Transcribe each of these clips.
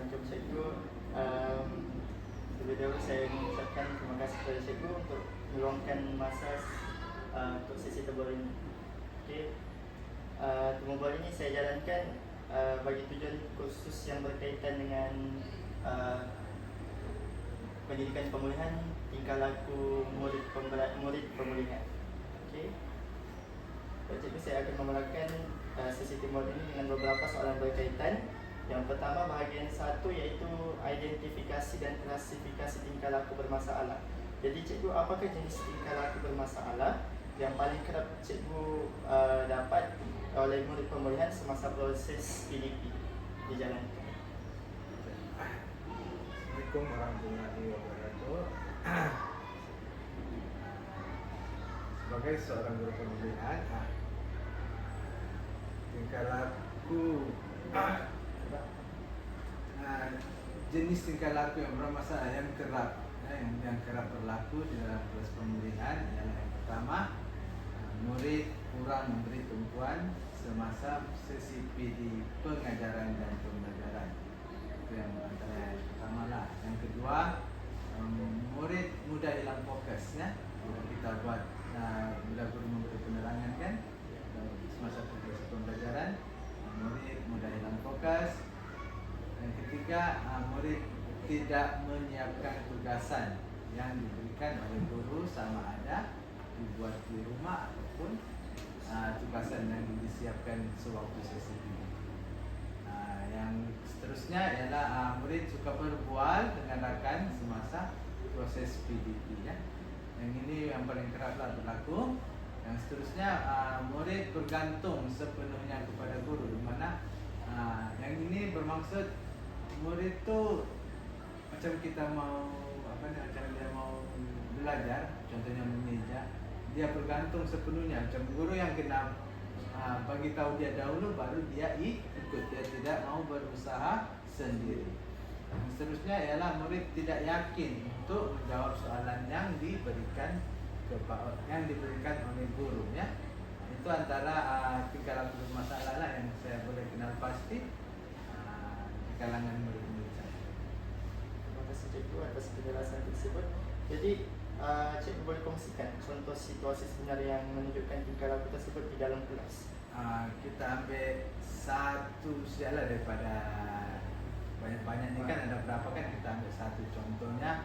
Assalamualaikum cikgu. Terlebih dahulu saya mengucapkan terima kasih kepada cikgu untuk meluangkan masa untuk sesi tebal ini. Okey. Tebal ini saya jalankan bagi tujuan khusus yang berkaitan dengan pendidikan pemulihan tingkah laku murid pemulihan. Okey. Cikgu, saya akan memulakan sesi tebal ini dengan beberapa soalan berkaitan. Yang pertama, bahagian 1 iaitu identifikasi dan klasifikasi tingkah laku bermasalah. Jadi cikgu, apakah jenis tingkah laku bermasalah yang paling kerap cikgu dapat oleh murid pemulihan semasa proses PDP dijalankan? Assalamualaikum warahmatullahi wabarakatuh. Sebagai seorang guru pemulihan, tingkah laku jenis tingkah laku yang bermasalah yang kerap berlaku di dalam proses pemulihan ialah yang pertama, murid kurang memberi tumpuan semasa sesi PD pengajaran dan pembelajaran. Itu yang antara yang pertama lah. Yang kedua, murid mudah hilang fokus ya. Bila kita buat bila guru memberi penerangan kan semasa proses pembelajaran, murid mudah hilang fokus. Yang ketiga, murid tidak menyiapkan tugasan yang diberikan oleh guru, sama ada dibuat di rumah ataupun tugasan yang disiapkan sewaktu sesi ini. Yang seterusnya ialah murid suka berbual dengan rakan semasa proses PDP ya. Yang ini yang paling keraplah berlaku. Yang seterusnya, murid bergantung sepenuhnya kepada guru, di mana yang ini bermaksud murid tu macam kita mau macam dia mau belajar, contohnya mengeja, dia bergantung sepenuhnya. Macam guru yang kena bagi tahu dia dahulu, baru dia ikut, dia tidak mau berusaha sendiri. Yang seterusnya ialah murid tidak yakin untuk menjawab soalan yang diberikan oleh guru ya. Itu antara tingkah laku bermasalah lah yang saya boleh kenal pasti di kalangan murid-murid saya. Terima kasih cikgu atas penjelasan tersebut. Jadi cikgu boleh kongsikan contoh situasi sebenar yang menunjukkan tingkah laku tersebut di dalam kelas. Kita ambil satu sajalah daripada banyak-banyak ni kan, ada berapa kan, kita ambil satu contohnya.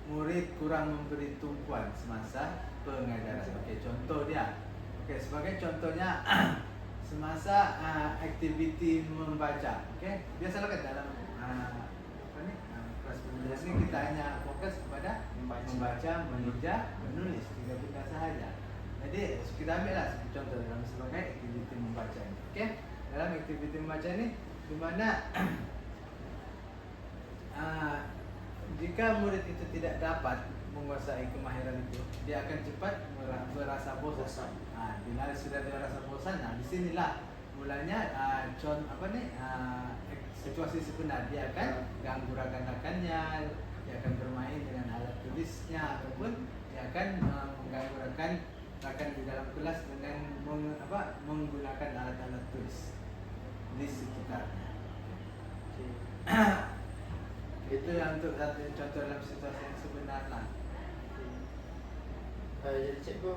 Murid kurang memberi tumpuan semasa pengajaran. Okey, contoh dia. Okey, sebagai contohnya semasa aktiviti membaca. Okey, biasalah kan dalam kelas penulis ni kita hanya fokus kepada membaca, mengeja, menulis, 3 benda sahaja. Jadi kita ambillah contoh dalam sebagai aktiviti membaca ni. Okey, dalam aktiviti membaca ni di mana jika murid itu tidak dapat menguasai kemahiran itu, dia akan cepat merasa bosan. Bila sudah merasa bosan, di sinilah mulanya situasi sebenar. Dia akan ganggu rakan-rakannya, dia akan bermain dengan alat tulisnya, ataupun dia akan mengganggu rakan di dalam kelas dengan menggunakan alat-alat tulis di sekitarnya. Itu yang untuk satu contoh dalam situasi yang sebenar lah. Jadi cikgu,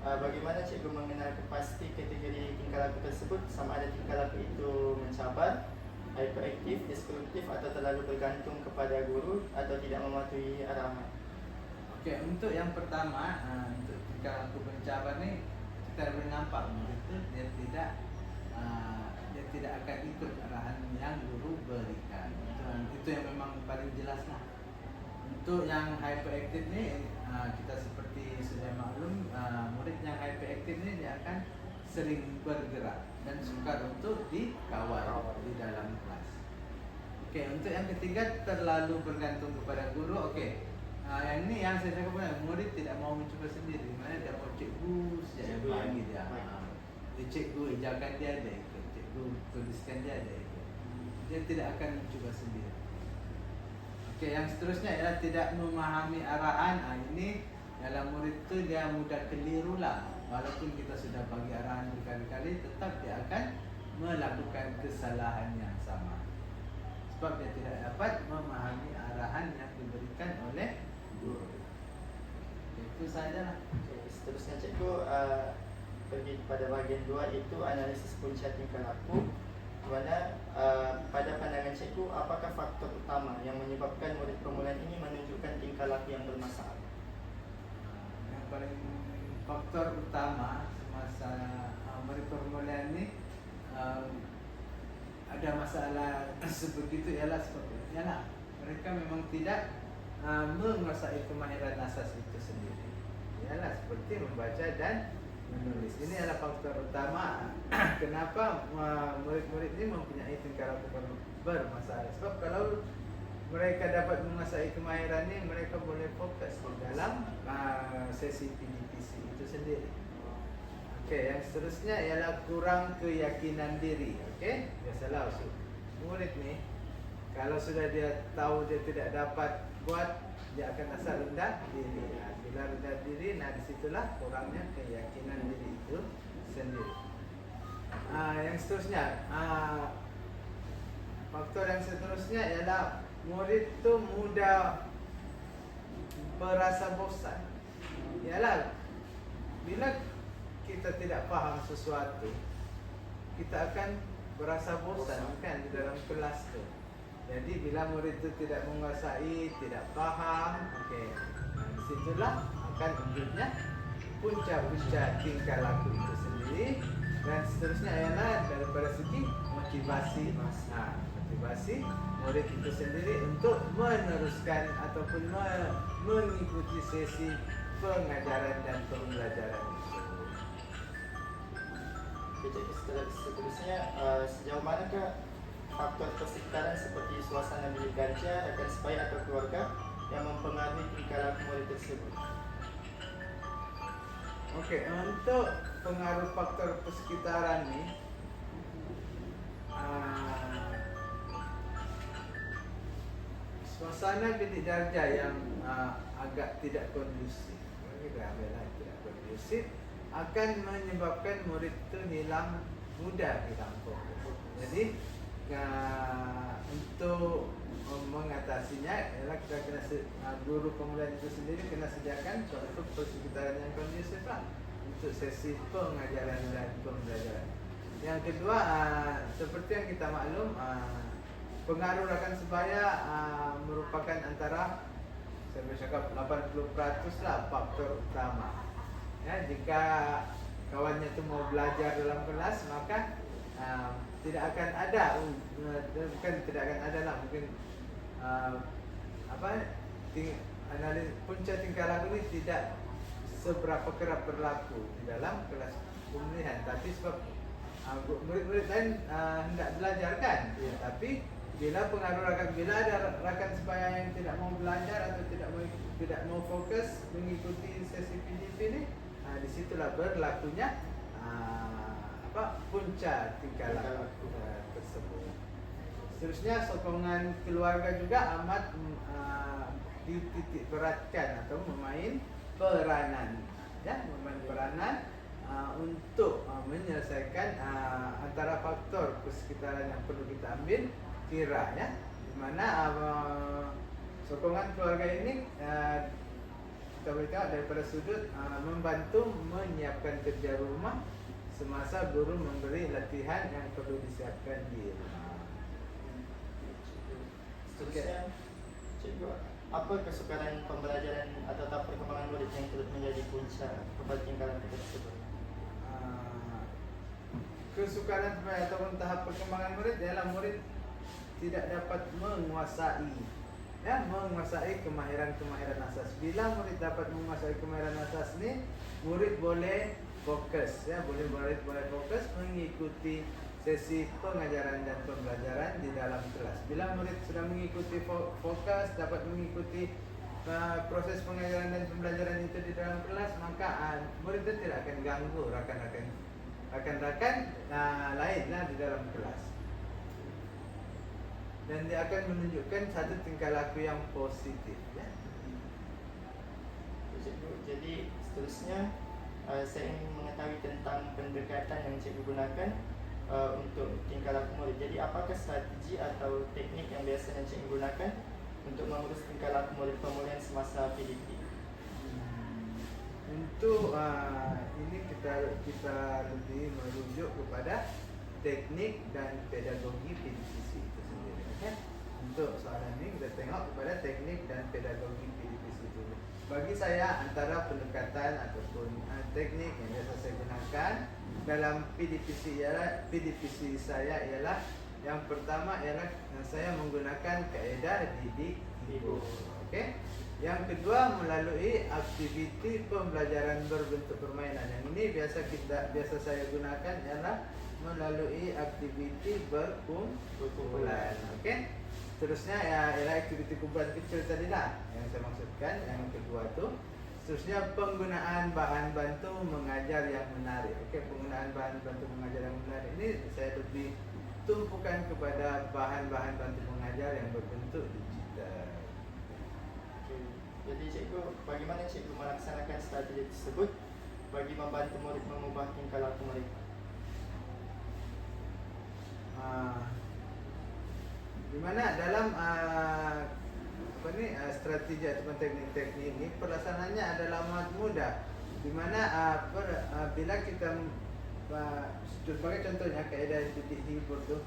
bagaimana cikgu mengenal pasti kategori tingkah laku tersebut, sama ada tingkah laku itu mencabar, hyperaktif, destruktif, atau terlalu bergantung kepada guru, atau tidak mematuhi arahan? Okey, untuk yang pertama, untuk tingkah laku mencabar ni, kita boleh nampak murid itu dia tidak akan ikut arahan yang guru berikan. Itu yang memang paling jelas lah. Untuk yang hyperaktif ni, kita seperti sudah maklum, murid yang hyperaktif ni dia akan sering bergerak dan sukar untuk dikawal di dalam kelas. Okey, untuk yang ketiga, terlalu bergantung kepada guru. Okey, yang ni yang saya cakap, murid tidak mau mencuba sendiri. Mana dia mau cikgu saja yang panggil dia. Cikgu ejakan dia ikut, cikgu tuliskan dia ikut. Dia tidak akan mencuba sendiri. Okey, yang seterusnya ialah tidak memahami arahan. Ini dalam murid tu dia mudah keliru lah. Walaupun kita sudah bagi arahan berkali-kali, tetap dia akan melakukan kesalahan yang sama. Sebab dia tidak dapat memahami arahan yang diberikan oleh guru. Itu sajalah. Okay, seterusnya cikgu pergi kepada bahagian 2, iaitu analisis punca tingkah laku. Di mana pada pandangan cikgu, apakah faktor utama yang menyebabkan murid permulaan ini menunjukkan tingkah laku yang bermasalah? Yang paling faktor utama semasa murid permulaan ini ada masalah sebegitu ialah mereka memang tidak menguasai kemahiran asas itu sendiri. Ialah seperti membaca dan menulis. Ini adalah faktor utama kenapa murid-murid ini mempunyai tingkah laku bermasalah. Sebab kalau mereka dapat menguasai kemahiran ini, mereka boleh fokus di dalam sesi PDPC itu sendiri. Okey, yang seterusnya ialah kurang keyakinan diri. Okey, biasalah murid ni kalau sudah dia tahu dia tidak dapat buat, dia akan rasa rendah diri. Bila rendah diri, disitulah kurangnya keyakinan diri itu sendiri. Yang seterusnya, faktor yang seterusnya ialah murid tu mudah berasa bosan. Ialah bila kita tidak faham sesuatu, kita akan berasa bosan kan di dalam kelas tu. Jadi bila murid itu tidak menguasai, tidak faham, disitulah akan wujudnya punca-punca tingkah laku itu sendiri. Dan seterusnya ialah daripada segi motivasi, motivasi murid itu sendiri untuk meneruskan ataupun mengikuti sesi pengajaran dan pembelajaran itu. Seterusnya, sejauh manakah faktor persekitaran seperti suasana bilik ganja, rekan sebaya atau keluarga yang mempengaruhi tingkah laku murid tersebut? Okey, untuk pengaruh faktor persekitaran ni, suasana bilik darjah yang agak tidak kondusif, tidak kondusif akan menyebabkan murid itu mudah hilang fokus. Jadi untuk mengatasinya ialah kita kena guru permulaan itu sendiri kena sediakan suatu persekitaran yang kondusif untuk sesi pengajaran dan pembelajaran. Yang kedua, seperti yang kita maklum, pengaruh rakan sebaya merupakan antara, saya bercakap 80% lah faktor utama. Ya, jika kawannya itu mau belajar dalam kelas, maka tidak akan ada, bukan tidak akan ada lah, mungkin analisis punca tingkah laku ini tidak seberapa kerap berlaku di dalam kelas pemilihan. Tapi sebab murid-murid lain hendak belajar kan, tapi bila ada rakan sebaya yang tidak mau belajar atau tidak mau fokus mengikuti sesi PDP ini, disitulah berlakunya punca tingkah laku tersebut. Seterusnya, sokongan keluarga juga amat dititik beratkan atau memain peranan, untuk menyelesaikan antara faktor persekitaran yang perlu kita ambil kira, di mana sokongan keluarga ini kita boleh tengok daripada sudut membantu menyiapkan kerja rumah semasa guru memberi latihan yang perlu disiapkan di rumah. Seterusnya, cikgu, apa kesukaran pembelajaran atau tahap perkembangan murid yang turut menjadi punca kepada tingkah laku tersebut? Kesukaran ataupun tahap perkembangan murid ialah murid tidak dapat menguasai kemahiran asas. Bila murid dapat menguasai kemahiran asas ni, murid boleh fokus, murid boleh fokus mengikuti sesi pengajaran dan pembelajaran di dalam kelas. Bila murid sudah mengikuti fokus, dapat mengikuti proses pengajaran dan pembelajaran itu di dalam kelas, maka murid itu tidak akan ganggu rakan-rakan lainlah di dalam kelas. Dan dia akan menunjukkan satu tingkah laku yang positif. Jadi seterusnya, saya ingin mengetahui tentang pendekatan yang cikgu gunakan untuk tingkah laku murid. Jadi apakah strategi atau teknik yang biasanya cikgu gunakan untuk mengurus tingkah laku murid pemulihan semasa PDP? Untuk ini kita lebih merujuk kepada teknik dan pedagogi PDPC itu sendiri. Okay? Untuk soalan ini kita tengok kepada teknik dan pedagogi PDPC itu. Bagi saya antara pendekatan ataupun teknik yang biasa saya gunakan dalam PDPC saya ialah yang pertama ialah saya menggunakan kaedah didik ibu. Okey. Yang kedua melalui aktiviti pembelajaran berbentuk permainan. Yang ini biasa saya gunakan ialah melalui aktiviti berkumpulan. Okey. Seterusnya ialah aktiviti kumpulan kecil tadilah yang saya maksudkan. Yang kedua tu seterusnya penggunaan bahan bantu mengajar yang menarik. Okey, penggunaan bahan bantu mengajar yang menarik ini saya lebih tumpukan kepada bahan-bahan bantu mengajar yang berbentuk digital. Jadi cikgu, bagaimana cikgu melaksanakan strategi tersebut bagi membantu murid mengubah tingkah laku mereka? Di mana dalam strategi atau teknik-teknik ini pelaksanaannya adalah amat mudah. Di mana bila kita sebagai contohnya kaedah didik hibur tu,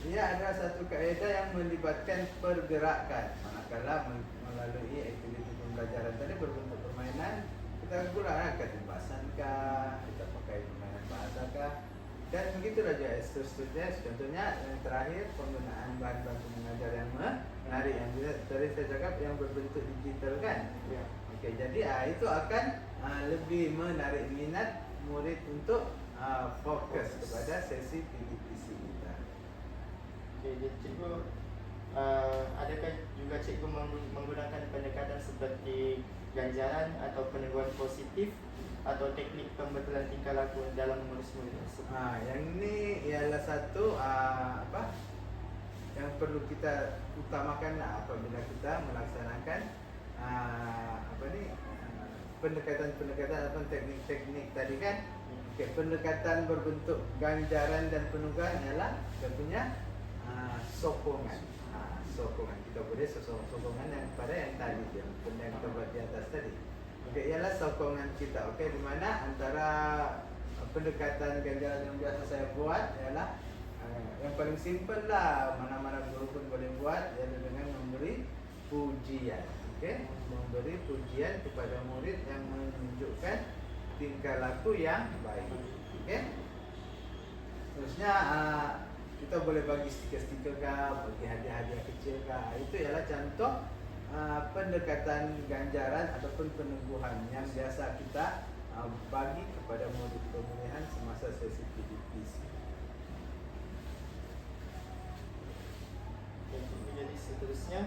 ia adalah satu kaedah yang melibatkan pergerakan. Manakala melalui aktiviti pembelajaran tadi berbentuk permainan, kita gunakan ketimbasan kah, kita pakai permainan bahasa kah, dan begitu saja seterusnya. Contohnya yang terakhir penggunaan bahan bantu mengajar yang menarik, yang tadi saya cakap yang berbentuk digital kan. Ya. Okey, jadi itu akan lebih menarik minat murid untuk fokus kepada sesi PDPC kita. Okey, jadi cikgu, adakah juga cikgu menggunakan pendekatan seperti ganjaran atau peneguhan positif atau teknik pembetulan tingkah laku dalam mengurus murid tersebut? Yang ini ialah satu yang perlu kita utamakan apabila kita melaksanakan pendekatan atau teknik-teknik tadi kan. Okey, pendekatan berbentuk ganjaran dan peneguhan ialah kita punya sokongan. Sokongan kita boleh sokongan yang pada yang tadi yang kita buat di atas tadi. Okey, ialah sokongan kita. Okey, di mana antara pendekatan ganjaran yang biasa saya buat ialah yang paling simple lah, mana-mana guru pun boleh buat, ialah dengan memberi pujian. Okey, memberi pujian kepada murid yang menunjukkan tingkah laku yang baik. Okey. Terusnya kita boleh bagi stiker-stiker kah, bagi hadiah-hadiah kecil kah. Itu ialah contoh pendekatan ganjaran ataupun peneguhan yang biasa kita bagi kepada murid pemulihan semasa sesi PDPC. Jadi seterusnya,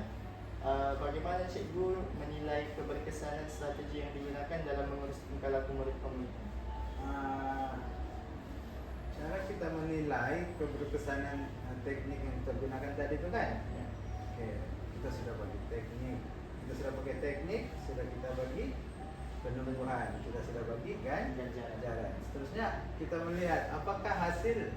bagaimana cikgu menilai keberkesanan strategi yang digunakan dalam mengurus tingkah laku murid pemulihan? Cara kita menilai keberkesanan teknik yang kita gunakan tadi itu kan. Ya. Okey, kita sudah bagi teknik, kita sudah pakai teknik, sudah kita bagi peneguhan, kita sudah bagi ganjaran. Seterusnya kita melihat apakah hasil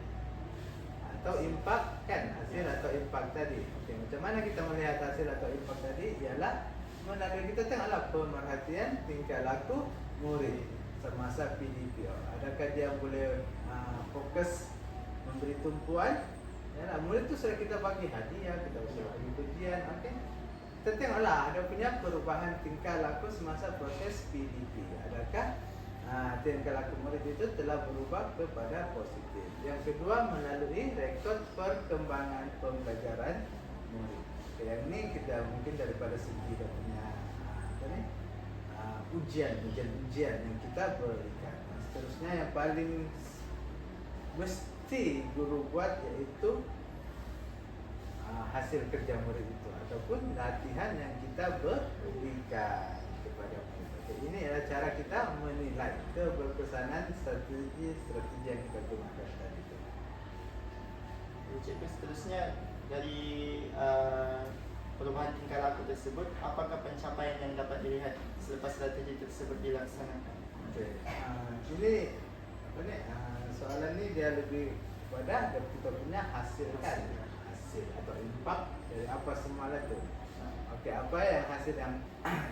atau impak kan, hasil atau impak tadi. Okey, macam mana kita melihat hasil atau impak tadi? Ialah melalui kita tengoklah pemerhatian tingkah laku murid semasa PDP. Adakah dia boleh fokus memberi tumpuan? Ya, murid tu sudah kita bagi hadiah, kita sudah bagi pujian. Okey, kita tengoklah ada punya perubahan tingkah laku semasa proses PDP. Adakah tingkah laku murid itu telah berubah kepada positif? Yang kedua melalui rekod perkembangan pembelajaran murid. Okay, yang ini kita mungkin daripada segi dia punya ujian yang kita berikan. Seterusnya yang paling mesti guru buat iaitu hasil kerja murid itu ataupun latihan yang kita berikan kepada murid. Okay, ini adalah cara kita menilai keberkesanan strategi yang kita gunakan tadi itu. Cikgu, seterusnya dari perubahan tingkah laku tersebut, apakah pencapaian yang dapat dilihat selepas strategi tersebut dilaksanakan? Okay. Ini soalan ni dia lebih kepada kita punya hasil atau impact dari apa semua itu. Oke, apa yang hasil yang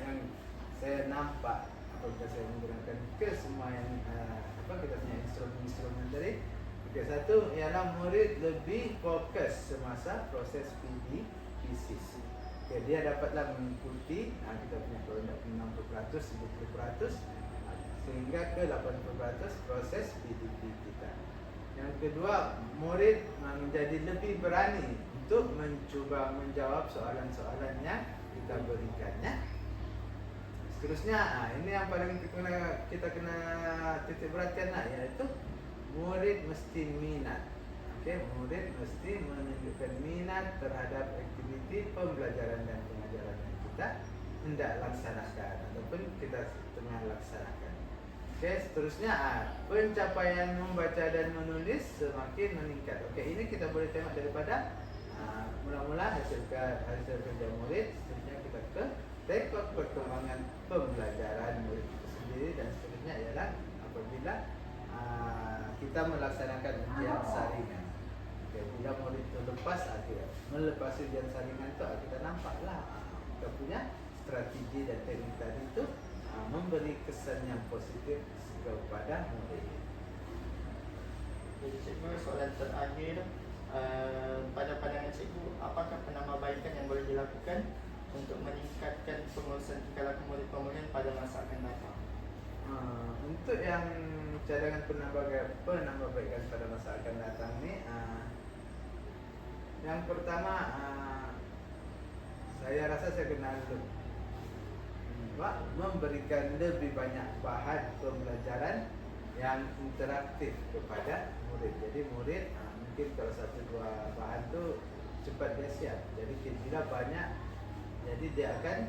yang saya nampak apabila saya menggunakan ke semua yang kita punya instrumen tadi. Oke, satu ialah murid lebih fokus semasa proses PDPC. Oke, dia dapatlah mengikuti kita punya kalau tidak 60%, 70%, sehingga ke 80% proses PDP kita. Yang kedua, murid menjadi lebih berani untuk mencuba menjawab soalan-soalan yang kita berikannya. Seterusnya, ini yang paling kita kena titik perhatian yaitu murid mesti minat. Oke, murid mesti menunjukkan minat terhadap aktiviti pembelajaran dan pengajaran yang kita hendak laksanakan ataupun kita tengah laksanakan. Oke, seterusnya pencapaian membaca dan menulis semakin meningkat. Oke, ini kita boleh tengok daripada mula-mula hasil kerja murid. Seterusnya kita ke rekod perkembangan pembelajaran murid itu sendiri, dan seterusnya ialah apabila kita melaksanakan ujian saringan. Oke, bila murid itu melepas ujian saringan itu, kita nampaklah kita punya strategi dan teknik tadi itu memberi kesan yang positif kepada murid. Jadi cikgu, soalan terakhir, pada pandangan cikgu, apakah penambahbaikan yang boleh dilakukan untuk meningkatkan pengurusan tingkah laku murid pemulihan pada masa akan datang? Untuk yang cadangan penambahbaikan pada masa akan datang ni, yang pertama saya rasa saya kena memberikan lebih banyak bahan pembelajaran yang interaktif kepada murid. Jadi murid mungkin kalau 1-2 bahan tu cepat dia siap. Jadi bila banyak, jadi dia akan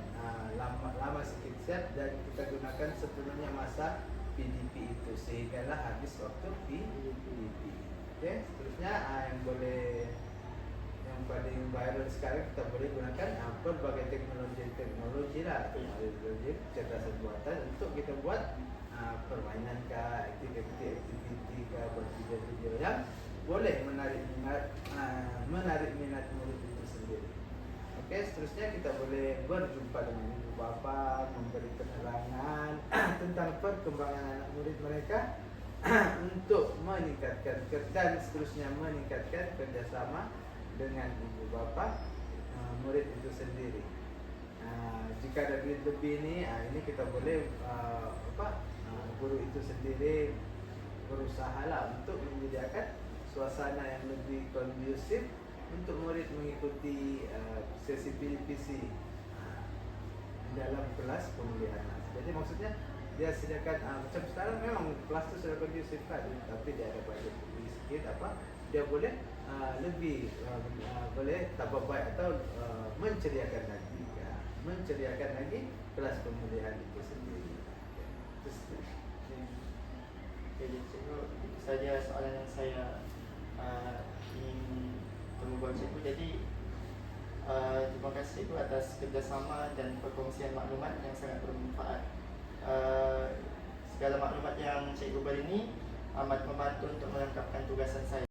lama sikit siap, dan kita gunakan sepenuhnya masa PDP itu sehinggalah habis waktu PDP. Okey, seterusnya yang paling viral sekarang, kita boleh gunakan berbagai teknologi lah, teknologi kecerdasan buatan untuk kita buat permainan kah, aktiviti kah, buat video-video yang boleh menarik minat murid itu sendiri. Okey, seterusnya kita boleh berjumpa dengan ibu bapa, memberi penerangan tentang perkembangan anak murid mereka untuk meningkatkan dan seterusnya meningkatkan kerjasama dengan ibu bapa murid itu sendiri. Jika ada lebih ni, ini kita boleh guru itu sendiri berusahalah untuk menyediakan suasana yang lebih kondusif untuk murid mengikuti sesi PDPC dalam kelas pemulihan. Jadi maksudnya dia sediakan macam sekarang memang kelas tu sudah kondusif kan, tapi dia ada budget lebih sikit dia boleh lebih boleh tambah baik atau menceriakan lagi kelas pemulihan itu sendiri. Jadi cikgu, itu saja soalan yang saya ingin buat cikgu. Jadi terima kasih cikgu atas kerjasama dan perkongsian maklumat yang sangat bermanfaat. Segala maklumat yang cikgu beri ini amat membantu untuk melengkapkan tugasan saya.